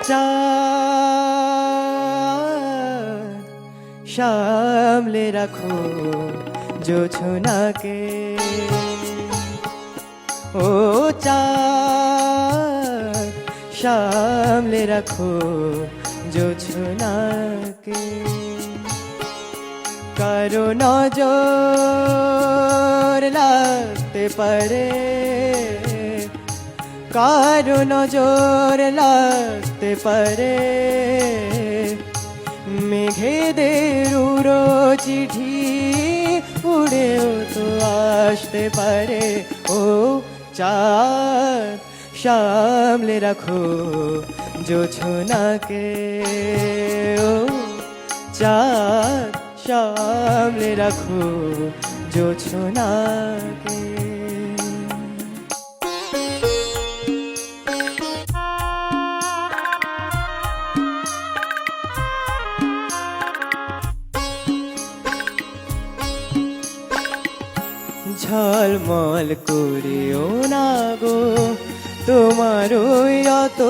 চাঁদ সামলে রাখো জোছনাকে, ও চাঁদ সামলে রাখো জোছনাকে। কারো নজর লাগতে পারে, কারো নজর লাগতে পারে, মেঘেদের উড়ো চিঠি উড়েও তো আসতে পারে। ও চাঁদ সামলে রাখো জোছনাকে, ও চাঁদ সামলে রাখো জোছনাকে। ঝলমল করেও না গো তোমার ওই অত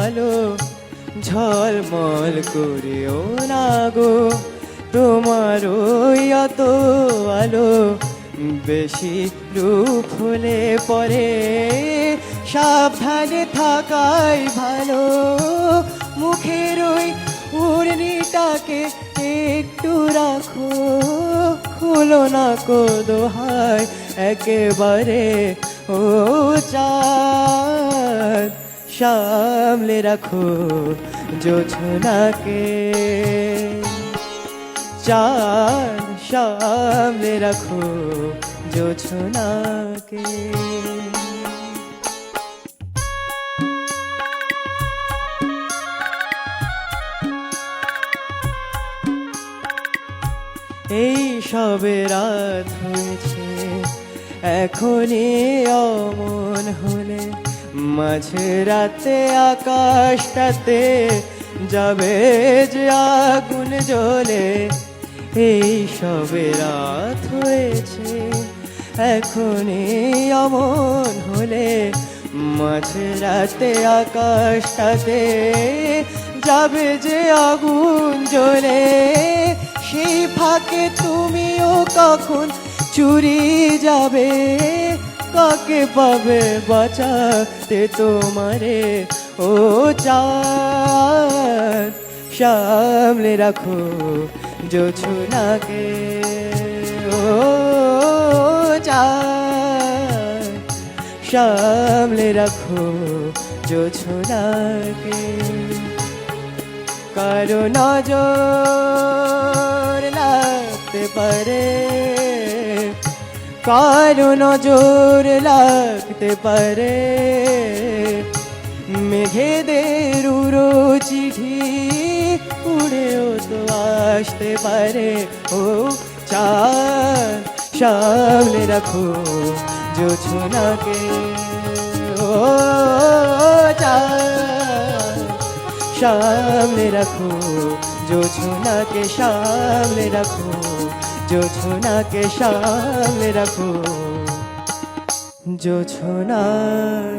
আলো, ঝলমল করেও না গো তোমার ওই অত আলো। বেশি রূপ হলে পরে সাবধানে থাকাই ভালো। মুখের ওই উড়নিটাকে একটু রাখো, খুলো না কো দোহাই একেবারে। ও চাঁদ সামলে রাখো জোছনাকে, চাঁদ সামলে রাখো জোছনাকে। এই সবে রাত হয়েছে, এখনই অমন হলে মাঝে রাতে আকাশটাতে যাবে যে আগুন জ্বলে। এই সবে রাত হয়েছে, এখনই অমন হলে মাঝে রাতে আকাশটাতে যাবে যে আগুন জ্বলে। সেই ফাঁকে তুমিও কখন চুরি যাবে, কাকে পাবে বাঁচাতে তোমারে। ও চাঁদ সামলে রাখো জোছনাকে, ও চাঁদ সামলে রাখো জোছনাকে। কারো নজর লাগতে পারে, কারো নজর লাগতে পারে, মেঘেদের উড়ো চিঠি উড়েও তো আসতে পারে। ও চাঁদ সামলে রাখো জোছনাকে, ও চাঁদ সামলে রাখো জোছনাকে, সামলে রাখো জোছনাকে, সামলে রাখো জোছনাকে।